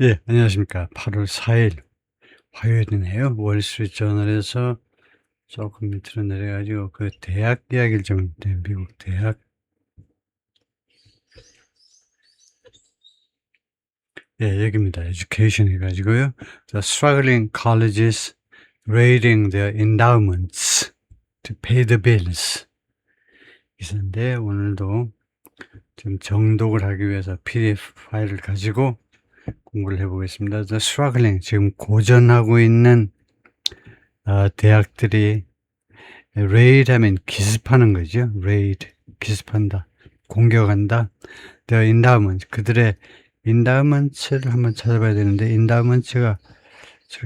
예, 안녕하십니까. 8월 4일 화요일이네요. 월스트리트저널에서 조금 밑으로 내려가지고 그 대학 이야기를 좀, 네, 미국 대학. 예, 여기입니다. education 해가지고요. The struggling colleges raiding their endowments to pay the bills. 기사인데 오늘도 좀 정독을 하기 위해서 PDF 파일을 가지고 공부를 해보겠습니다. The struggling, 지금 고전하고 있는 대학들이 레이드 하면 기습하는 거죠. 레이드, 기습한다, 공격한다. The endowment, 그들의 endowment를 한번 찾아봐야 되는데, endowment가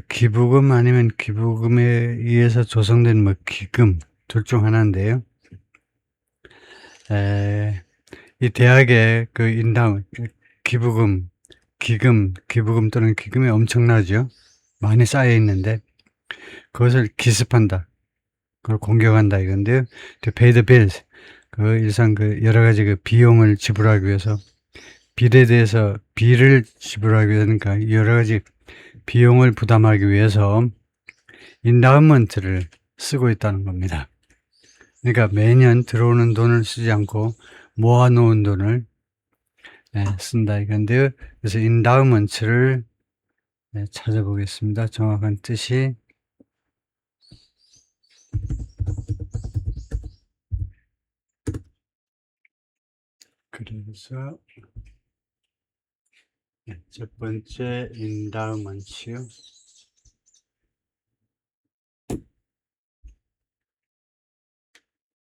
기부금 아니면 기부금에 의해서 조성된 뭐 기금 둘 중 하나인데요. 이 대학의 그 endowment, 기부금, 기부금 또는 기금이 엄청나죠. 많이 쌓여 있는데 그것을 기습한다, 그걸 공격한다 이건데요. To pay the bills, 그 일상 그 여러 가지 그 비용을 지불하기 위해서, 빌에 대해서 빌을 지불하기 위해서, 그러니까 여러 가지 비용을 부담하기 위해서 인다운먼트를 쓰고 있다는 겁니다. 그러니까 매년 들어오는 돈을 쓰지 않고 모아놓은 돈을 쓴다 이건데요. 그래서 인다운먼트를 찾아보겠습니다. 정확한 뜻이. 그래서 첫 번째 인다운먼트요.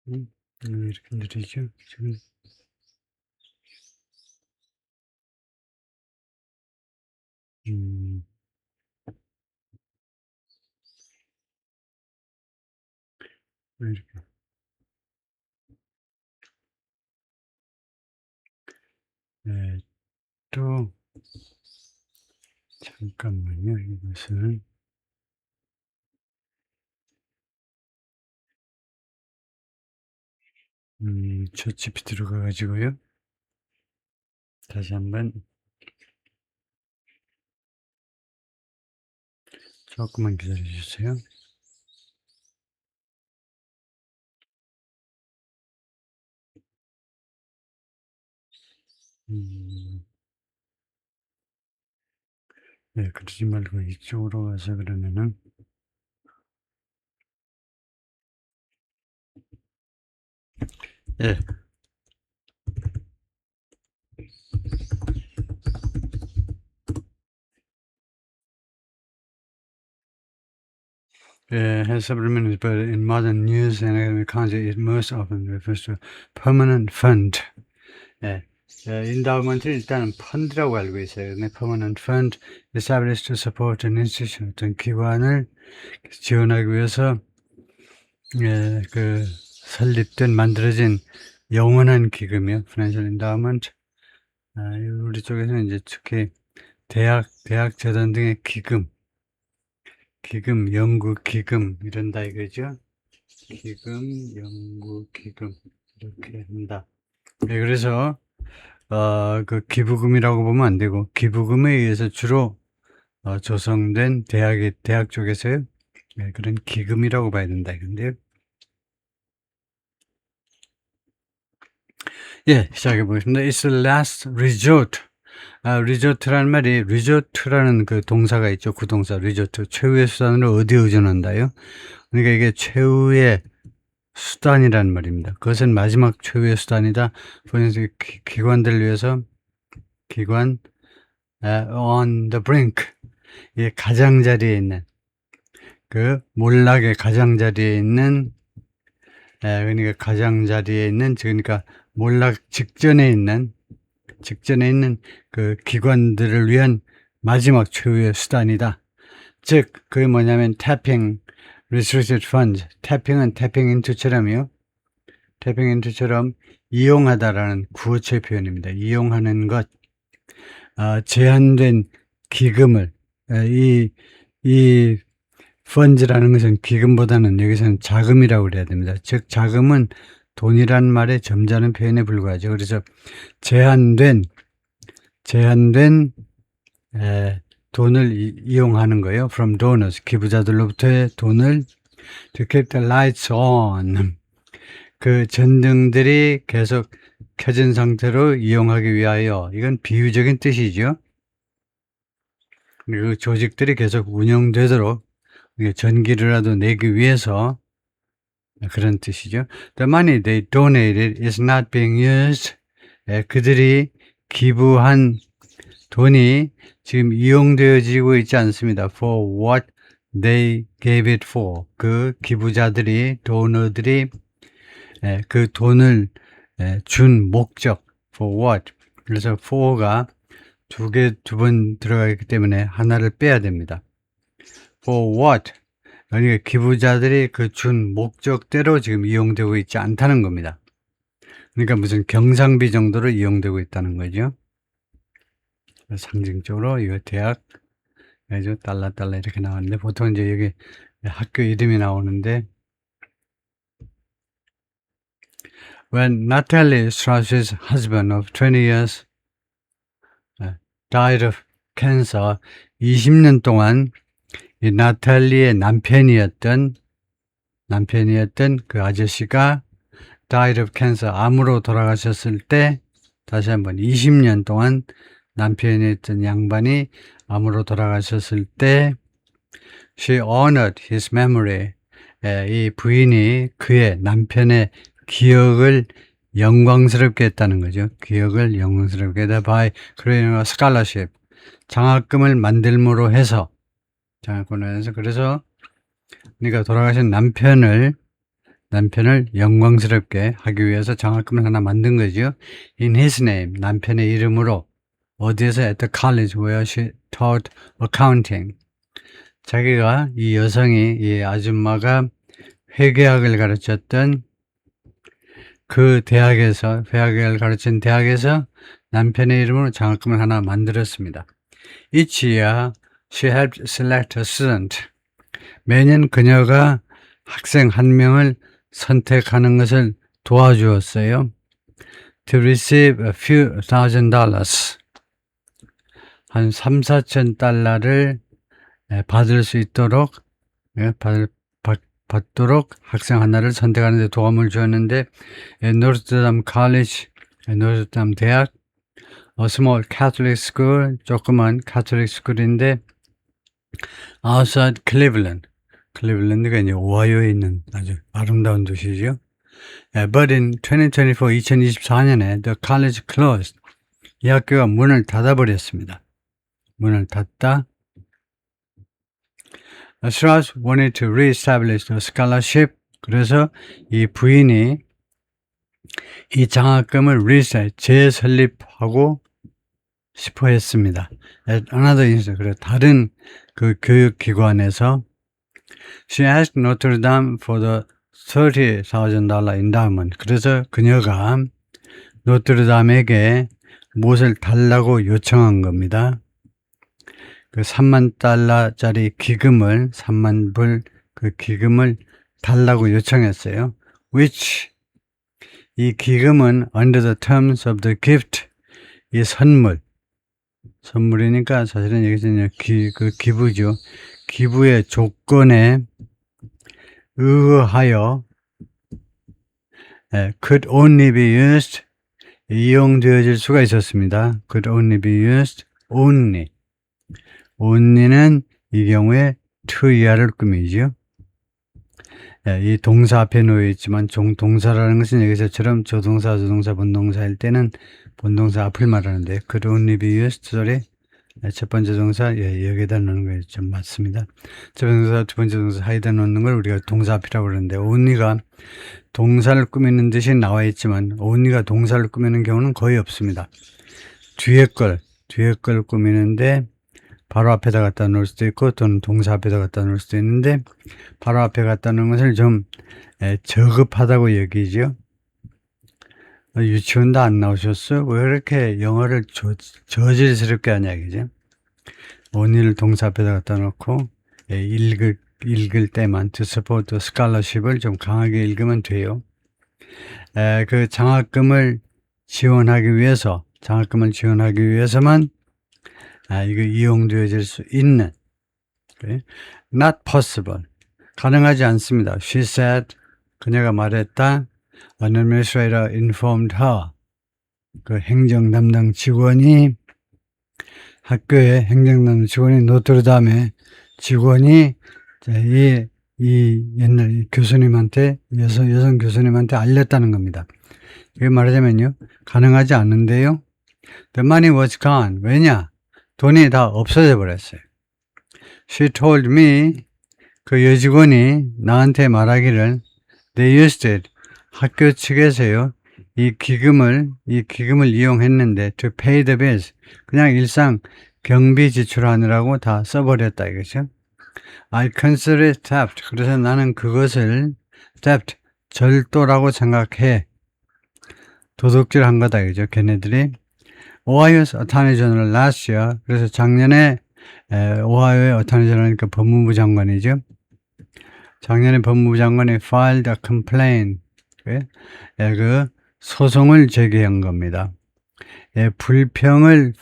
이렇게 느리죠 지금. 왜 이렇게. 네, 또 잠깐만요. 이것을 저 GPT로 가가지고요. 다시 한번 조금만 기다려 주세요. 네, 그러지 말고 이쪽으로 와서 그러면은. 예. Has several meanings, but in modern news and academic context, it most often refers to permanent fund. 예. 인다우먼트 일단은 펀드라고 알고 있어요. 근데 permanent fund established to support an institution, 어떤 기관을 지원하기 위해서 그 설립된, 만들어진 영원한 기금이요. Financial endowment. 우리 쪽에서는 이제 특히 대학 재단 등의 기금, 연구 기금 이런다 이거죠. 기금, 연구 기금 이렇게 한다. 네, 그래서 그 기부금이라고 보면 안 되고, 기부금에 의해서 주로 조성된 대학 쪽에서요. 네, 그런 기금이라고 봐야 된다 이건데요. 예, 시작해 보겠습니다. It's the last resort. 리조트라는 말이, 리조트라는 그 동사가 있죠. 구동사 리조트. 최후의 수단으로 어디에 의존한다요? 그러니까 이게 최후의 수단이라는 말입니다. 그것은 마지막 최후의 수단이다. 보니까 기관들을 위해서, 기관, on the brink, 이 가장자리에 있는, 그 몰락의 가장자리에 있는, 그러니까 가장자리에 있는, 그러니까 몰락 직전에 있는 그 기관들을 위한 마지막 최후의 수단이다. 즉, 그게 뭐냐면 tapping restricted funds. tapping은 tapping into처럼요. tapping into처럼 이용하다라는 구어체 표현입니다. 이용하는 것, 제한된 기금을, 이 funds라는 것은 기금보다는 여기서는 자금이라고 그래야 됩니다. 즉, 자금은 돈이란 말의 점잖은 표현에 불과하죠. 그래서 제한된 돈을 이용하는 거예요. From donors, 기부자들로부터의 돈을 to keep the lights on. 그 전등들이 계속 켜진 상태로 이용하기 위하여. 이건 비유적인 뜻이죠. 그 조직들이 계속 운영되도록 전기라도 내기 위해서 그런 뜻이죠. The money they donated is not being used. 그들이 기부한 돈이 지금 이용되어지고 있지 않습니다. For what they gave it for. 그 기부자들이, 도너들이 그 돈을 준 목적. For what. 그래서 for가 두 번 들어가기 때문에 하나를 빼야 됩니다. For what. 그러니까 기부자들이 그 준 목적대로 지금 이용되고 있지 않다는 겁니다. 그러니까 무슨 경상비 정도로 이용되고 있다는 거죠. 상징적으로 이거 대학 그래서 달러 이렇게 나왔는데 보통 이제 여기 학교 이름이 나오는데 When Natalie Strauss's husband of 20 years died of cancer, 20년 동안 이 나탈리의 남편이었던 그 아저씨가 died of cancer, 암으로 돌아가셨을 때 다시 한번 20년 동안 남편이었던 양반이 암으로 돌아가셨을 때 she honored his memory. 이 부인이 그의 남편의 기억을 영광스럽게 했다는 거죠. 기억을 영광스럽게 했다. by creating a scholarship. 장학금을 만들므로 해서 그래서 그러니까 돌아가신 남편을 영광스럽게 하기 위해서 장학금을 하나 만든 거죠. In his name, 남편의 이름으로. 어디에서? At the college where she taught accounting. 자기가 이 여성이, 이 아줌마가 회계학을 가르쳤던 그 대학에서, 회계학을 가르친 대학에서 남편의 이름으로 장학금을 하나 만들었습니다. Each year, she helped select a student. 매년 그녀가 학생 한 명을 선택하는 것을 도와주었어요. To receive a few $1,000. 한 3,4천 달러를 받을 수 있도록, 받도록 학생 하나를 선택하는 데 도움을 주었는데, 노르트담 컬리지, 노르트담 대학, small Catholic school, 조그만 Catholic school인데, outside Cleveland. 클리블랜드가 이제 오하이오에 있는 아주 아름다운 도시죠. But in 2024년에 the college closed. 이 학교가 문을 닫아버렸습니다. 문을 닫다. Strauss wanted to reestablish the scholarship. 그래서 이 부인이 이 장학금을 재설립하고 싶어 했습니다. Another instance. 그래 다른 그 교육기관에서 She asked Notre Dame for the $30,000 endowment. 그래서 그녀가 노트르담에게 무엇을 달라고 요청한 겁니다. 그 3만 달러짜리 기금을, 3만 불 그 기금을 달라고 요청했어요. Which 이 기금은 under the terms of the gift 이 선물이니까 사실은 여기서 그 기부죠. 기부의 조건에 의하여 could only be used 이용되어질 수가 있었습니다. could only be used only only는 이 경우에 to 이하를 꾸미죠. 이 동사 앞에 놓여 있지만 동사라는 것은 여기서처럼 조동사, 본동사일 때는 본동사 앞을 말하는데 could only be used 소리 첫 번째 동사 여기에다 넣는 게 좀 맞습니다. 첫 번째 동사, 두 번째 동사 사이에다 넣는 걸 우리가 동사 앞이라고 그러는데 only가 동사를 꾸미는 듯이 나와 있지만 only가 동사를 꾸미는 경우는 거의 없습니다. 뒤에 걸 꾸미는데 바로 앞에다 갖다 놓을 수도 있고 또는 동사 앞에다 갖다 놓을 수도 있는데 바로 앞에 갖다 놓은 것을 좀 저급하다고 여기죠. 유치원도 안 나오셨어? 왜 이렇게 영어를 저질스럽게 하냐, 그죠? only를 동사 앞에다 갖다 놓고 읽을 때만 to support the scholarship을 좀 강하게 읽으면 돼요. 그 장학금을 지원하기 위해서만 이거 이용되어질 수 있는. Okay? Not possible. 가능하지 않습니다. She said, 그녀가 말했다. An administrator informed her. 그 행정 담당 직원이 학교의 행정 담당 직원이 노트르담의 직원이 이 옛날 교수님한테 여성 교수님한테 알렸다는 겁니다. 이게 말하자면요, 가능하지 않은데요. The money was gone. 왜냐? 돈이 다 없어져 버렸어요. She told me, 그 여직원이 나한테 말하기를, they used it. 학교 측에서요, 이 기금을 이용했는데, to pay the bills. 그냥 일상 경비 지출하느라고 다 써버렸다, 이거죠. I consider it theft. 그래서 나는 그것을 theft, 절도라고 생각해. 도둑질한 거다, 이거죠, 걔네들이. Ohio's Attorney General last year. 그래서 작년에 오하이오의 어타니 제너럴이니까 법무부 장관이죠. 작년에 법무부 장관이 filed a complaint. 그 소송을 제기한 겁니다. 불평을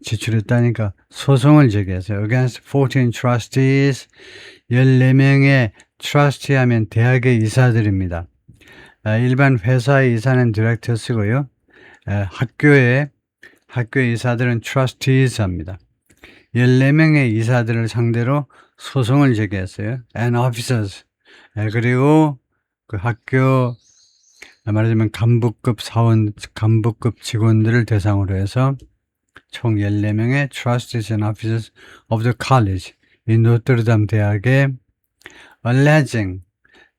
제출했다니까 소송을 제기했어요. Against 14 trustees. 14명의 trustee 하면 대학의 이사들입니다. 일반 회사의 이사는 directors고요. 학교의 이사들은 trustees 합니다. 14명의 이사들을 상대로 소송을 제기했어요. And officers. 그리고 그 학교 말하자면 간부급 직원들을 대상으로 해서 총 14명의 trustees and officers of the college, 이 노트르담 대학에 alleging,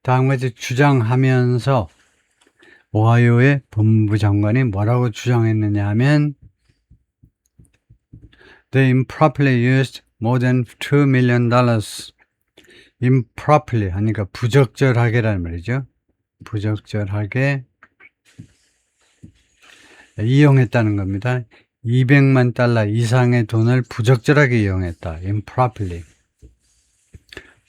다음같이 주장하면서 오하이오의 법무부 장관이 뭐라고 주장했느냐 하면 They improperly used more than $2 million. improperly 하니까 부적절하게라는 말이죠. 부적절하게 이용했다는 겁니다. 200만 달러 이상의 돈을 부적절하게 이용했다. improperly.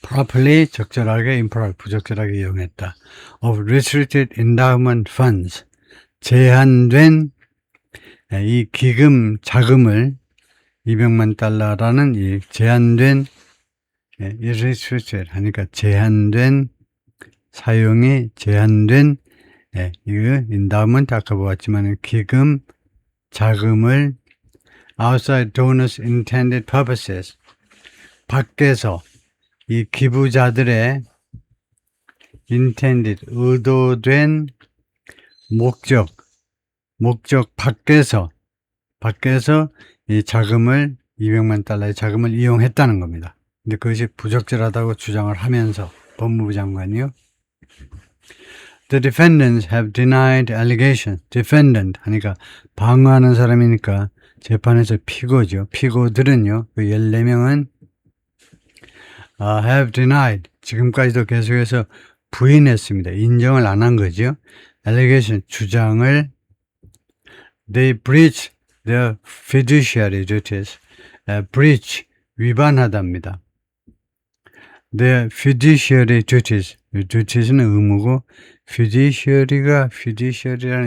properly 적절하게, improperly 부적절하게 이용했다. of restricted endowment funds. 제한된 이 기금 자금을 200만 달러라는 이 제한된 restricted 하니까 제한된 사용이 제한된 이거 endowment 아까 보았지만 기금 자금을 outside donors intended purposes 밖에서 이 기부자들의 intended 의도된 목적 밖에서 이 자금을 200만 달러의 자금을 이용했다는 겁니다. 근데 그것이 부적절하다고 주장을 하면서 법무부 장관이요. The defendants have denied allegations. defendant 하니까 방어하는 사람이니까 재판에서 피고죠. 피고들은요. 그 14명은 have denied. 지금까지도 계속해서 부인했습니다. 인정을 안 한 거죠. allegation 주장을 they breach their fiduciary duties. breach 위반하답니다. their fiduciary duties. duties는 의무고 fiduciary라는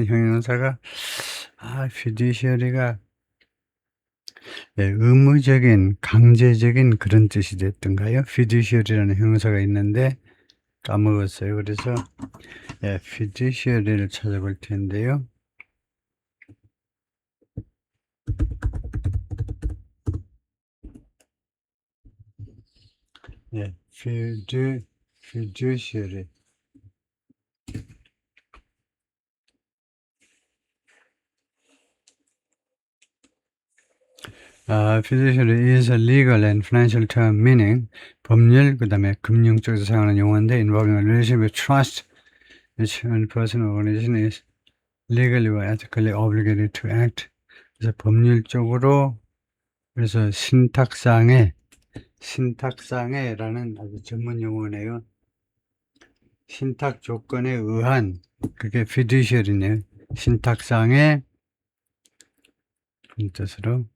형용사가 fiduciary가 의무적인 강제적인 그런 뜻이 됐던가요? fiduciary라는 형용사가 있는데 까먹었어요. 그래서 fiduciary를 찾아볼 텐데요. fiduciary. fiduciary is a legal and financial term meaning 법률 그 다음에 금융 쪽에서 사용하는 용어인데 involving a relationship with trust which one person or organization is legally or ethically obligated to act. 그래서 법률적으로 그래서 신탁상에라는 아주 전문 용어네요. 신탁 조건에 의한 그게 fiduciary네요. 신탁상의 뜻으로.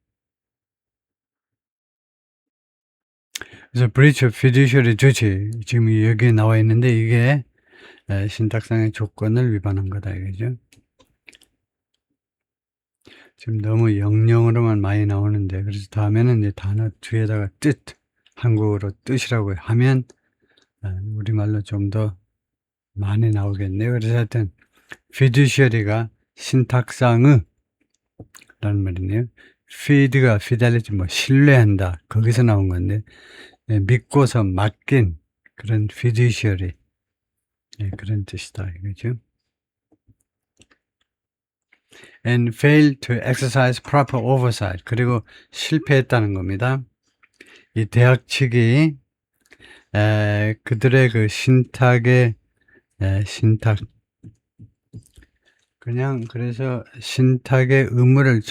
그래서 breach of fiduciary duty 지금 여기에 나와 있는데 이게 신탁상의 조건을 위반한 거다 이거죠. 지금 너무 영영으로만 많이 나오는데, 그래서 다음에는 이제 단어 뒤에다가 뜻, 한국어로 뜻이라고 하면 우리말로 좀 더 많이 나오겠네요. 그래서 하여튼 fiduciary가 신탁상의 라는 말이네요. feed가 fidelity, 뭐 신뢰한다, 거기서 나온 건데, 믿고서 맡긴 그런 fiduciary, 그런 뜻이다 이거죠. and failed to exercise proper oversight, 그리고 실패했다는 겁니다. 이 대학 측이 그들의 그 신탁의 신탁, 그냥 그래서 신탁의 의무를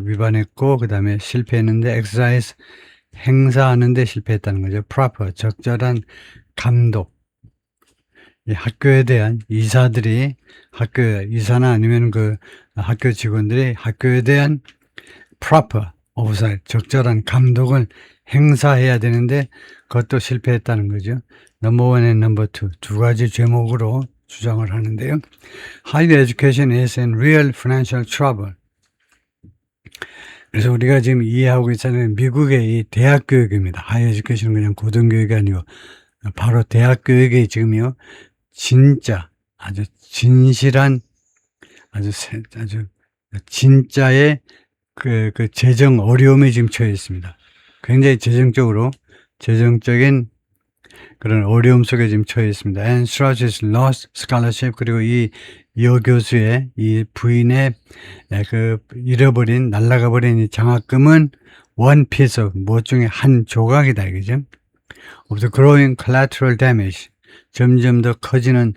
위반했고, 그 다음에 실패했는데 exercise, 행사하는데 실패했다는 거죠. proper, 적절한 감독. 이 학교에 대한 이사들이, 이사나 아니면 그 학교 직원들이 학교에 대한 proper oversight, 적절한 감독을 행사해야 되는데 그것도 실패했다는 거죠. 넘버 1 and 넘버 2, 두 가지 제목으로 주장을 하는데요. Higher education is in real financial trouble. 그래서 우리가 지금 이해하고 있잖아요. 미국의 이 대학 교육입니다. Higher education은 그냥 고등교육이 아니고 바로 대학 교육이 지금요, 진짜 아주 진실한, 아주 진짜의 그 재정 어려움에 지금 처해 있습니다. 굉장히 재정적인 그런 어려움 속에 지금 처해 있습니다. And Strauss's lost scholarship, 그리고 이 여교수의, 이 부인의 그 잃어버린, 날아가 버린 이 장학금은 one piece of, 뭐 중에 한 조각이다 이거죠. Of the growing collateral damage, 점점 더 커지는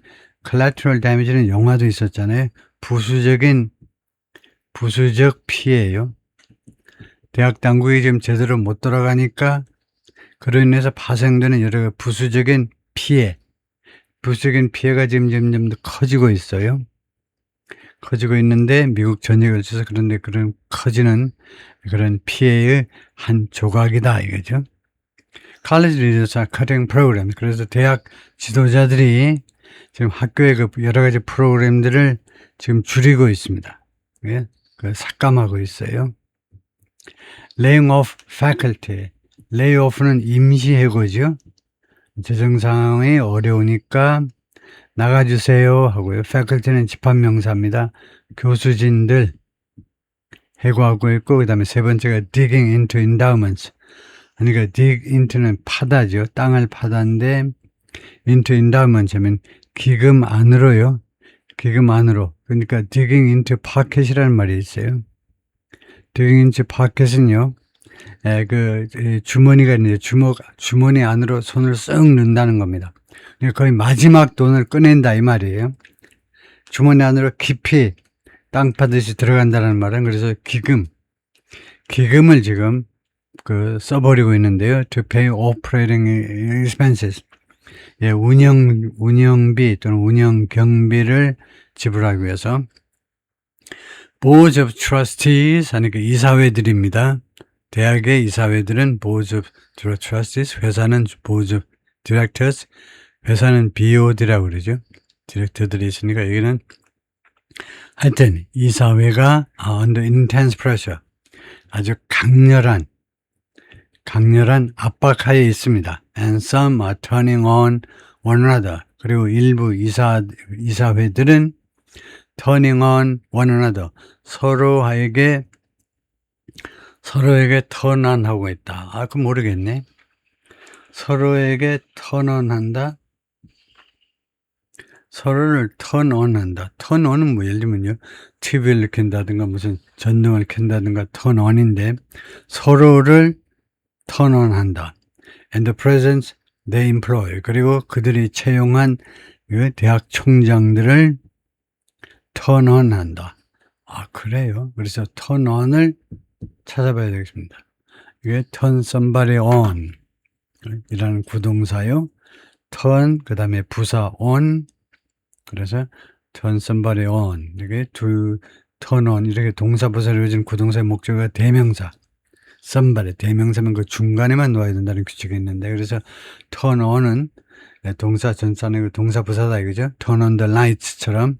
collateral damage는 영화도 있었잖아요. 부수적 피해예요. 대학 당국이 지금 제대로 못 돌아가니까 그로 인해서 발생되는 여러 부수적인 피해가 지금 점점 더 커지고 있어요. 커지고 있는데 미국 전역에 걸쳐서, 그런데 그런 커지는 그런 피해의 한 조각이다 이거죠. College leaders are cutting programs. 그래서 대학 지도자들이 지금 학교의 그 여러 가지 프로그램들을 지금 줄이고 있습니다. 예? 삭감하고 있어요. Laying off faculty. 레이오프는 임시해고죠. 재정 상황이 어려우니까 나가주세요 하고요. faculty는 집합명사입니다. 교수진들 해고하고 있고, 그 다음에 세 번째가 digging into endowments. 그러니까 dig into는 파다죠. 땅을 파다인데 into endowments 하면 기금 안으로요. 기금 안으로. 그러니까 digging into pocket이라는 말이 있어요. digging into pocket은요, 주머니가 있는데 주머니 안으로 손을 쓱 넣는다는 겁니다. 거의 마지막 돈을 꺼낸다 이 말이에요. 주머니 안으로 깊이 땅 파듯이 들어간다는 말은, 그래서 기금을 지금 써버리고 있는데요. To pay operating expenses. 운영비 또는 운영 경비를 지불하기 위해서. Boards of Trustees 하니까 이사회들입니다. 대학의 이사회들은 Boards of Trustees, 회사는 Boards of Directors, 회사는 BOD라고 그러죠. 디렉터들이 있으니까 여기는 하여튼 이사회가 under intense pressure, 아주 강렬한 압박하에 있습니다. And some are turning on one another. 그리고 일부 이사회들은 turning on one another, 서로에게 턴온하고 있다. 그럼 모르겠네. 서로에게 턴온한다. 서로를 턴온한다. 턴온은 뭐 예를 들면요, TV를 켠다든가 무슨 전등을 켠다든가 턴온인데, 서로를 턴온한다. And the presidents they employ. 그리고 그들이 채용한 대학 총장들을 턴온한다. 그래요. 그래서 턴온을 찾아봐야 되겠습니다. 이게 turn somebody on 이라는 구동사요. turn, 그 다음에 부사 on. 그래서 turn somebody on. 이게 turn on, 이렇게 동사 부사를 이어진 구동사의 목적어가 대명사. somebody, 대명사면 그 중간에만 놓아야 된다는 규칙이 있는데, 그래서 turn on은 동사 전산의 동사 부사다 이거죠. turn on the lights처럼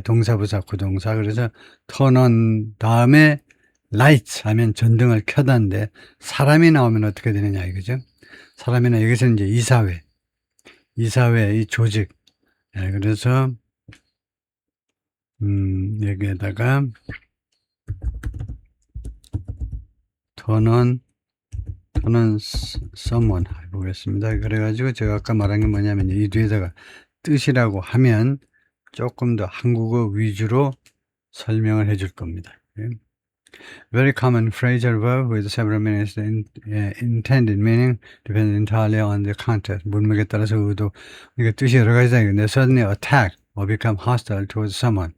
동사부사 구동사. 그래서 turn on 다음에 lights 하면 전등을 켜다인데 사람이 나오면 어떻게 되느냐 이거죠. 사람이나 여기서 이제 이사회 이 조직. 그래서 여기에다가 turn on someone 해보겠습니다. 그래가지고 제가 아까 말한 게 뭐냐면 이 뒤에다가 뜻이라고 하면 조금 더 한국어 위주로 설명을 해줄 겁니다. Very common phrasal verb with several meanings. Intended meaning depends entirely on the context. 문맥에 따라서 의도. 그러니까 뜻이 여러 가지다. 근데 suddenly attack or become hostile towards someone.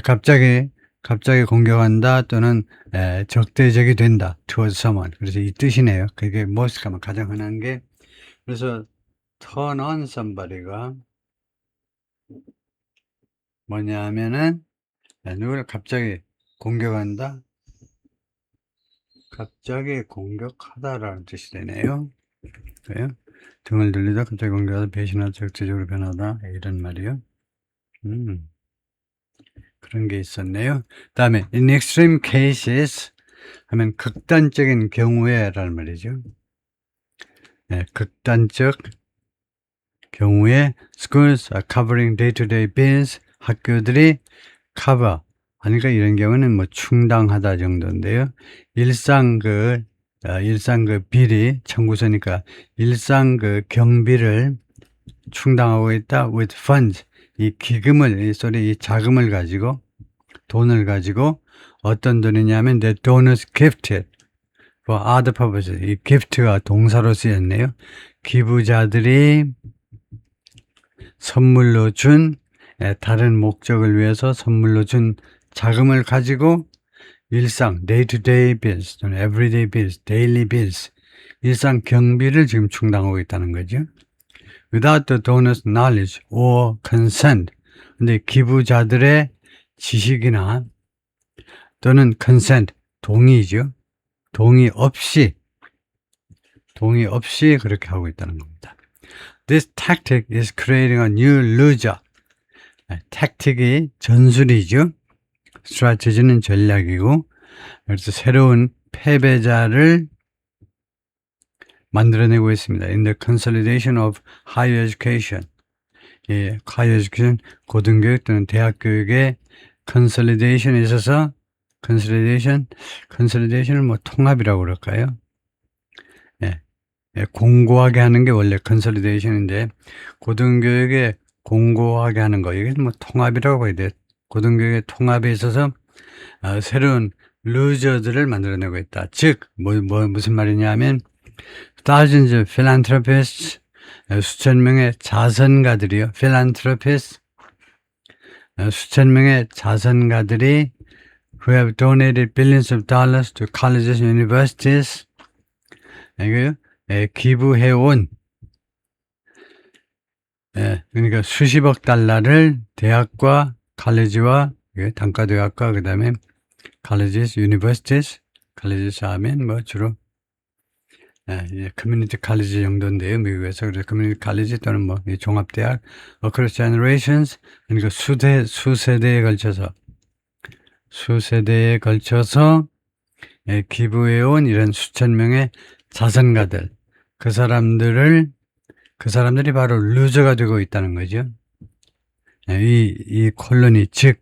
갑자기 공격한다 또는 적대적이 된다. towards someone. 그래서 이 뜻이네요. 그게 most가 가장 흔한 게. 그래서 turn on somebody가 뭐냐 하면은 누구를 갑자기 공격한다. 갑자기 공격하다라는 뜻이 되네요. 그래요? 등을 돌리다 갑자기 공격하다 배신하다 적대적으로 변하다 이런 말이요. 그런 게 있었네요. 다음에 in extreme cases 하면 극단적인 경우에라는 말이죠. 극단적 경우에 schools are covering day-to-day bills. 학교들이 cover 하니까 이런 경우는 뭐 충당하다 정도인데요. 일상 그 비리 청구서니까 일상 그 경비를 충당하고 있다 with funds. 이 기금을 이 자금을 가지고 돈을 가지고 어떤 돈이냐면 the donors gifted for other purposes. 이 gift가 동사로 쓰였네요. 기부자들이 선물로 준 다른 목적을 위해서 선물로 준 자금을 가지고 일상 day-to-day bills 또는 everyday bills, daily bills 일상 경비를 지금 충당하고 있다는 거죠. Without the donor's knowledge or consent. 근데 기부자들의 지식이나 또는 consent, 동의죠. 동의 없이 그렇게 하고 있다는 겁니다. This tactic is creating a new loser. 택틱이 전술이죠. strategy는 전략이고, 그래서 새로운 패배자를 만들어내고 있습니다. In the consolidation of higher education. higher education, 고등교육 또는 대학교육의 consolidation에 있어서 consolidation을 뭐 통합이라고 그럴까요? 공고하게 하는 게 원래 consolidation인데, 고등교육에 공고하게 하는 거, 이게 뭐 통합이라고 봐야 돼. 고등교육의 통합에 있어서 새로운 루저들을 만들어내고 있다. 즉, 무슨 말이냐면, thousands of philanthropists, 수천 명의 자선가들이요. philanthropists, 수천 명의 자선가들이 who have donated billions of dollars to colleges and universities. 이거요. 기부해온, 그러니까 수십억 달러를 대학과 칼리지와 단과대학과 그 다음에 colleges, universities, colleges 하면 뭐 주로 커뮤니티 칼리지 정도인데요, 미국에서. 그래서 커뮤니티 칼리지 또는 뭐 종합대학, across generations, 그러니까 수세대에 걸쳐서 기부해온 이런 수천 명의 자선가들, 그 사람들이 바로 루저가 되고 있다는 거죠. 이 콜로니, 즉,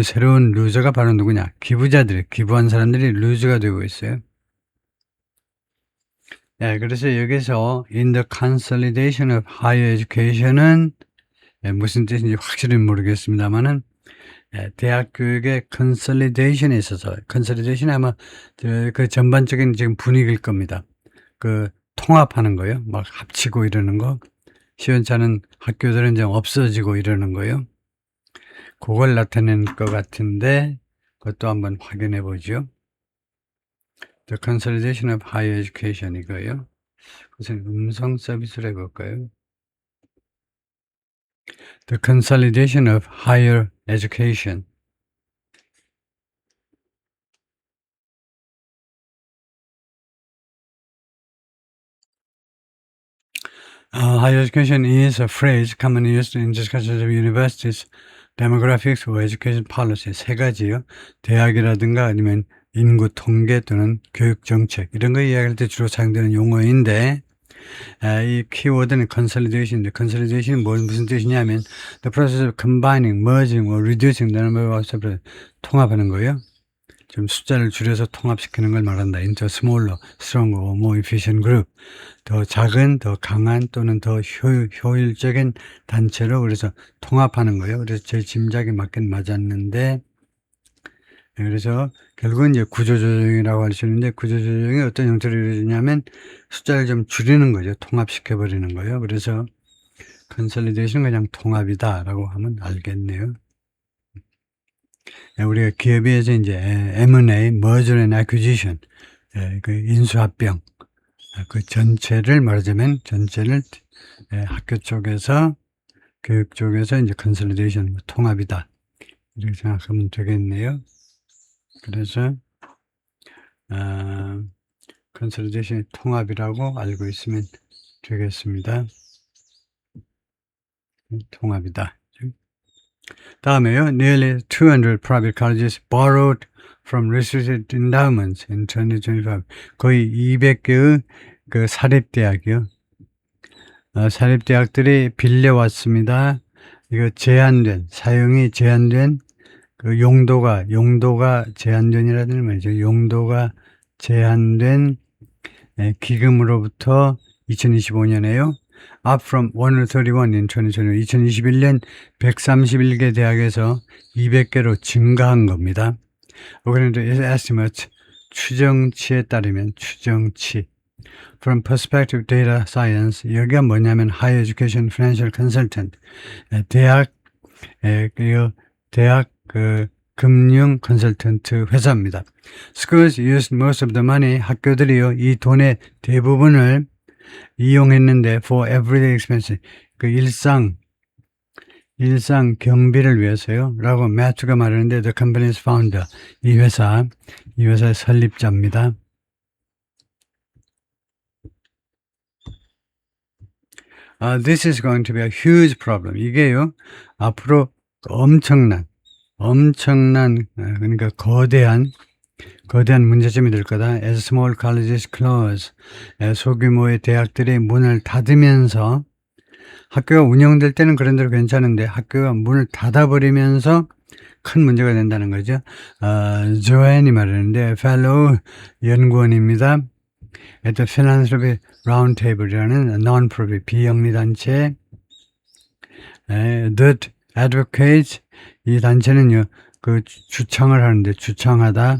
새로운 루저가 바로 누구냐? 기부한 사람들이 루저가 되고 있어요. 그래서 여기서 in the consolidation of higher education은 무슨 뜻인지 확실히 모르겠습니다만은 대학 교육의 consolidation에 있어서 consolidation이 아마 그 전반적인 지금 분위기일 겁니다. 그 통합하는 거요, 막 합치고 이러는 거. 시원찮은 학교들은 좀 없어지고 이러는 거요. 그걸 나타낸 것 같은데 그것도 한번 확인해 보죠. The consolidation of higher education 이거요. 무슨 음성 서비스를 해볼까요? The consolidation of higher education. Higher education is a phrase commonly used in discussions of universities demographics or education policy 세 가지요. 대학이라든가 아니면 인구 통계 또는 교육 정책 이런 거 이야기할 때 주로 사용되는 용어인데 이 키워드는 consolidation인데 consolidation이 무슨 뜻이냐면 the process of combining, merging or reducing the number of separate 통합하는 거예요. 좀 숫자를 줄여서 통합시키는 걸 말한다. into smaller, stronger or more efficient group. 더 작은, 더 강한 또는 더 효율적인 단체로 그래서 통합하는 거예요. 그래서 제 짐작이 맞긴 맞았는데 그래서 결국은 이제 구조조정이라고 할 수 있는데 구조조정이 어떤 형태로 이루어지냐면 숫자를 좀 줄이는 거죠. 통합시켜 버리는 거예요. 그래서 consolidation은 그냥 통합이다라고 하면 알겠네요. 우리가 기업에서 이제 M&A, merger and acquisition, 그 인수합병, 그 전체를 말하자면 전체를 학교 쪽에서 교육 쪽에서 이제 consolidation, 통합이다 이렇게 생각하면 되겠네요. 그래서 consolidation이 통합이라고 알고 있으면 되겠습니다. 통합이다. 다음에요. Nearly 200 private colleges borrowed from restricted endowments in 2025. 거의 200개의 그 사립대학이요. 사립대학들이 빌려왔습니다. 이거 제한된, 사용이 제한된 그 용도가 제한된이라는 말이죠. 용도가 제한된 기금으로부터 2025년에요. up from 131 in 2020. 2021년 131개 대학에서 200개로 증가한 겁니다. According to estimates, 추정치에 따르면 추정치. From Perspective Data Science, 여기가 뭐냐면 Higher Education Financial Consultant, 대학 그 금융 컨설턴트 회사입니다. Schools used most of the money. 학교들이요 이 돈의 대부분을 이용했는데 for everyday expenses, 그 일상 경비를 위해서요 라고 매튜가 말하는데 the company's founder, 이 회사의 설립자입니다. This is going to be a huge problem. 이게요 앞으로 엄청난 그러니까 거대한 문제점이 될 거다. As small colleges close, 소규모의 대학들이 문을 닫으면서 학교가 운영될 때는 그런 대로 괜찮은데 학교가 문을 닫아버리면서 큰 문제가 된다는 거죠. 조앤이 말하는데 fellow 연구원입니다. at the Philanthropy Roundtable이라는 non-profit 비영리 단체 that advocates, 이 단체는요 그 주창을 하는데 주창하다.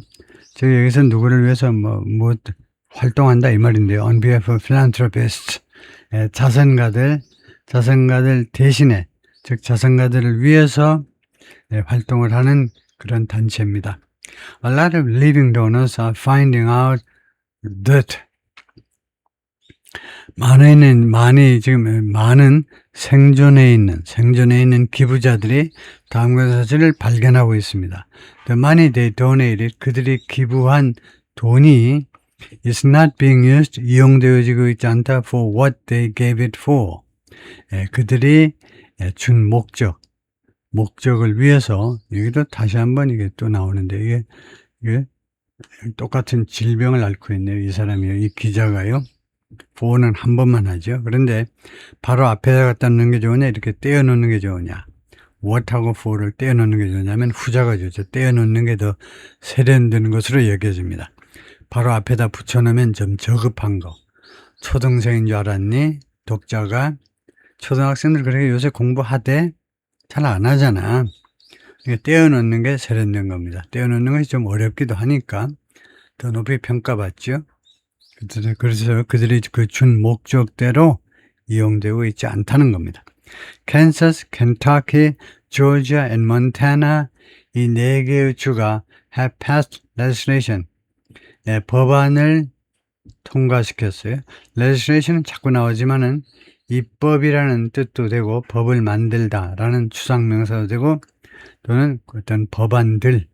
즉 여기서 누구를 위해서 뭐 활동한다 이 말인데요. On behalf of philanthropists, 자선가들 대신에 즉 자선가들을 위해서 활동을 하는 그런 단체입니다. A lot of living donors are finding out that 많은 생존해 있는 기부자들이 다음과 사실을 발견하고 있습니다. The money they donated, 그들이 기부한 돈이 is not being used, 이용되어지고 있지 않다 for what they gave it for. 그들이 준 목적을 위해서, 여기도 다시 한번 이게 또 나오는데 이게 똑같은 질병을 앓고 있네요. 이 사람이요. 이 기자가요. for는 한 번만 하죠. 그런데 바로 앞에다 갖다 놓는 게 좋으냐, 이렇게 떼어 놓는 게 좋으냐. what하고 for를 떼어 놓는 게 좋냐면 후자가 좋죠. 떼어 놓는 게 더 세련된 것으로 여겨집니다. 바로 앞에다 붙여 놓으면 좀 저급한 거. 초등생인 줄 알았니? 독자가. 초등학생들 그렇게 요새 공부하대? 잘 안 하잖아. 떼어 놓는 게 세련된 겁니다. 떼어 놓는 것이 좀 어렵기도 하니까 더 높이 평가받죠. 그래서 그들이 그 준 목적대로 이용되고 있지 않다는 겁니다. 캔사스, 켄터키, 조지아, and 몬타나, 이 4개의 주가 have passed legislation, 법안을 통과시켰어요. legislation은 자꾸 나오지만은 입법이라는 뜻도 되고 법을 만들다라는 추상명사도 되고 또는 어떤 법안들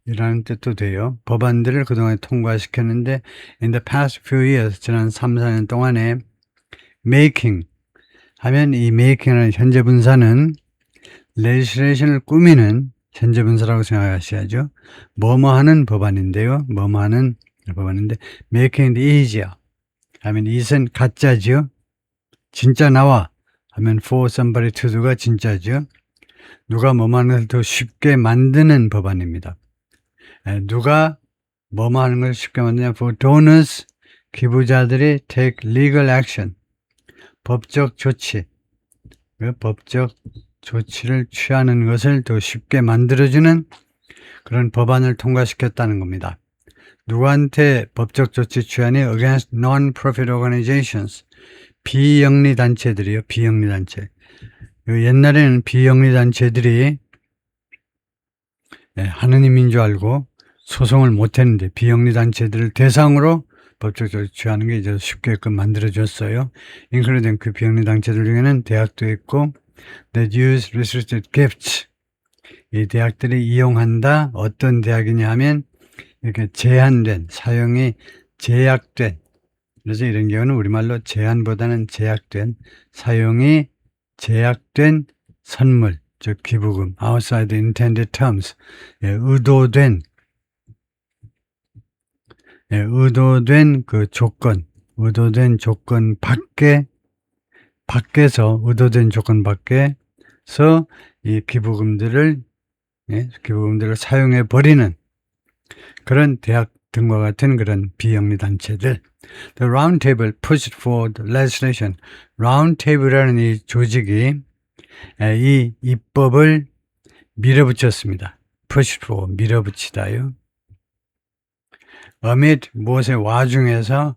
이라는 뜻도 돼요. 법안들을 그동안 통과시켰는데 in the past few years, 지난 3, 4년 동안에 making 하면 이 making이라는 현재 분사는 legislation을 꾸미는 현재분사라고 생각하셔야죠. 뭐뭐 하는 법안인데요. 뭐뭐 하는 법안인데 making it easier 하면 it은 가짜죠. 진짜 나와 하면 for somebody to do가 진짜죠. 누가 뭐뭐 하는 것을 더 쉽게 만드는 법안입니다. 누가 뭐뭐 하는 것을 쉽게 만드냐. For donors, 기부자들이 take legal action, 법적 조치, 법적 조치를 취하는 것을 더 쉽게 만들어주는 그런 법안을 통과시켰다는 겁니다. 누구한테 법적 조치 취하니? Against non-profit organizations. 비영리 단체들이요. 비영리 단체. 옛날에는 비영리 단체들이 하느님인 줄 알고 소송을 못했는데 비영리 단체들을 대상으로 법적 조치 취하는 게 이제 쉽게끔 만들어졌어요. including 그 비영리 단체들 중에는 대학도 있고 that use restricted gifts. 이 대학들이 이용한다. 어떤 대학이냐 하면 이렇게 제한된, 사용이 제약된, 그래서 이런 경우는 우리말로 제한보다는 제약된, 사용이 제약된 선물, 즉 기부금, outside intended terms, 의도된 그 조건, 의도된 조건 밖에서 의도된 조건 밖에서 이 기부금들을 사용해 버리는 그런 대학 등과 같은 그런 비영리 단체들. The Round Table pushed forward legislation. Round Table이라는 이 조직이 이 입법을 밀어붙였습니다. push forward, 밀어붙이다요. amid 무엇의 와중이죠.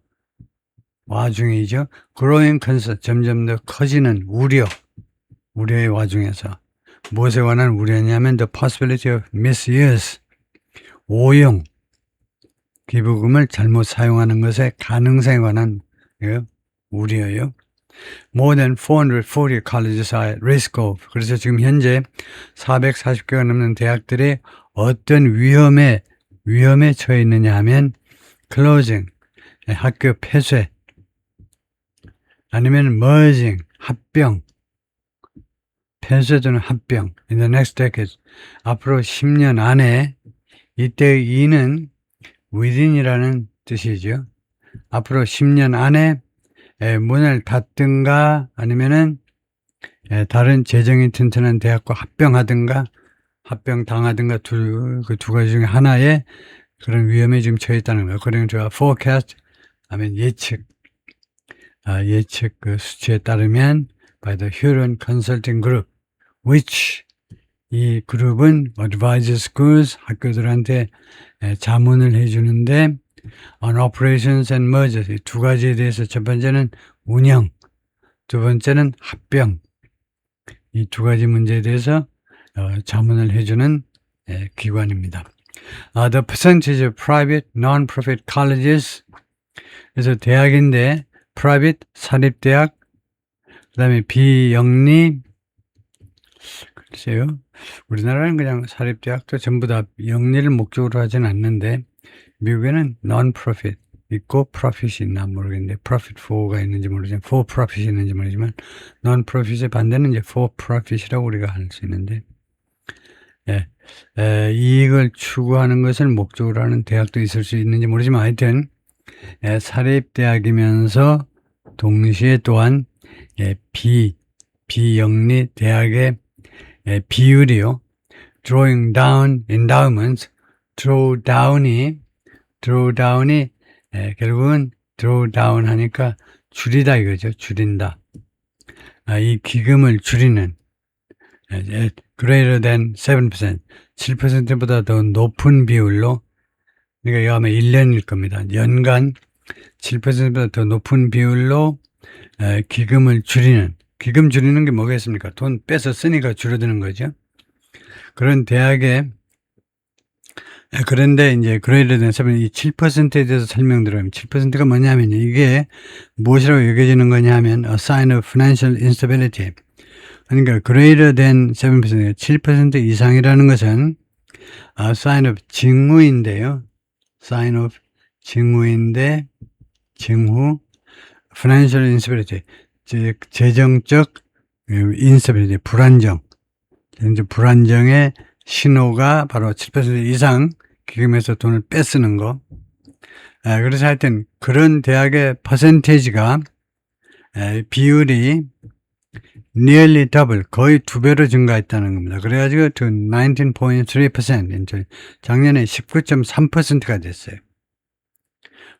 growing concern, 점점 더 커지는 우려의 와중에서 무엇에 관한 우려냐면 the possibility of misuse, 오용, 기부금을 잘못 사용하는 것의 가능성에 관한 우려요. More than 440 colleges are at risk of. 그래서 지금 현재 440개가 넘는 대학들이 어떤 위험에 처해 있느냐 하면 closing, 학교 폐쇄, 아니면 merging, 합병, 폐쇄되는 합병. In the next decade, 앞으로 10년 안에, 이때 이는 within이라는 뜻이죠. 앞으로 10년 안에 문을 닫든가 아니면은 다른 재정이 튼튼한 대학과 합병당하든가 그 두 가지 중에 하나의 그런 위험에 지금 처해 있다는 거예요. 그러면 제가 forecast 하면 예측 그 수치에 따르면 by the Huron Consulting Group, which 이 그룹은 advises schools, 학교들한테 자문을 해주는데 on operations and mergers, 이 두 가지에 대해서 첫 번째는 운영, 두 번째는 합병, 이 두 가지 문제에 대해서 자문을 해주는 기관입니다. The percentage of private non-profit colleges, 그래서 대학인데 private, 사립대학, 그 다음에 비영리, 글쎄요, 우리나라는 그냥 사립대학도 전부 다 영리를 목적으로 하진 않는데 미국에는 non-profit 있고 profit이 있나 모르겠는데 profit for가 있는지 모르지만 for profit이 있는지 모르지만 non-profit의 반대는 이제 for profit이라고 우리가 할 수 있는데 이익을 추구하는 것을 목적으로 하는 대학도 있을 수 있는지 모르지만 하여튼 사립대학이면서 동시에 또한 비영리 대학의 비율이요. drawing down endowments, drawdown이 결국은 draw down 하니까 줄이다 이거죠. 줄인다. 이 기금을 줄이는 greater than 7%, 7%보다 더 높은 비율로, 그러니까 이거 아마 1년일 겁니다. 연간 7%보다 더 높은 비율로 기금을 줄이는, 기금 줄이는 게 뭐겠습니까? 돈 빼서 쓰니까 줄어드는 거죠. 그런 대학에, 그런데 이제 greater than 7, 이 7%에 대해서 설명드려요. 7%가 뭐냐면 이게 무엇이라고 여겨지는 거냐면 a sign of financial instability. 그러니까 greater than 7%, 7% 이상이라는 것은 a sign of 징후인데요. sign of 징후인데, 징후, financial instability, 즉 재정적 instability, 불안정, 이제 불안정의 신호가 바로 7% 이상 기금에서 돈을 뺏쓰는 거. 그래서 하여튼 그런 대학의 퍼센테이지가 비율이 nearly double, 거의 2배로 증가했다는 겁니다. 그래가지고 to 19.3%, 작년에 19.3%가 됐어요.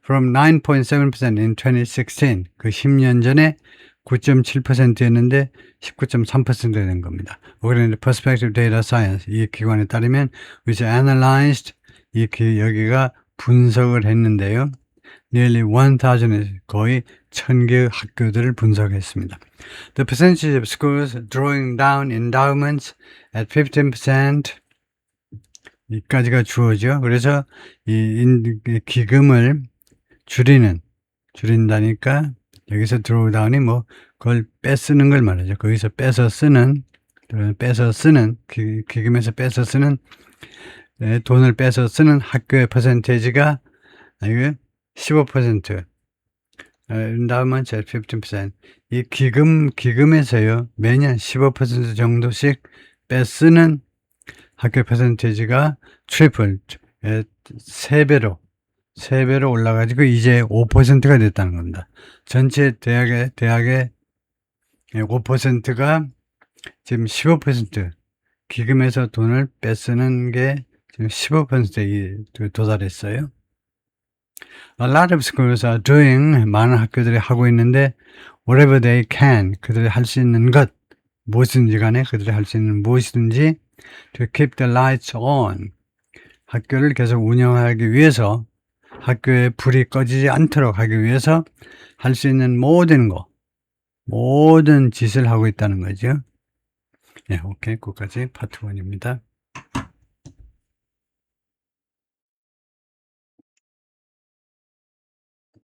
From 9.7% in 2016, 그 10년 전에 9.7%였는데 19.3%가 된 겁니다. According to Perspective Data Science, 이 기관에 따르면 which analyzed, 여기가 분석을 했는데요. Nearly 1,000, 거의 1,000개의 학교들을 분석했습니다. The percentage of schools drawing down endowments at 15%, 이까지가 주어죠. 그래서 이 기금을 줄인다니까 여기서 draw down이 뭐 그걸 뺏쓰는 걸 말하죠. 거기서 뺏어 쓰는 기금에서 뺏어 쓰는 돈을 뺏어 쓰는 학교의 퍼센테이지가 15%. endowments at 15%. 이 기금에서요 매년 15% 정도씩 뺏쓰는 학교 퍼센테이지가 트리플, 3배로 올라가지고 이제 5%가 됐다는 겁니다. 전체 대학의 5%가 지금 15% 기금에서 돈을 뺏쓰는 게 지금 15%에 도달했어요. A lot of schools are doing, 많은 학교들이 하고 있는데 whatever they can, 그들이 할 수 있는 것, 무엇이든지 간에 그들이 할 수 있는 무엇이든지 to keep the lights on, 학교를 계속 운영하기 위해서, 학교에 불이 꺼지지 않도록 하기 위해서 할 수 있는 모든 짓을 하고 있다는 거죠. 오케이, 거기까지 파트 1입니다.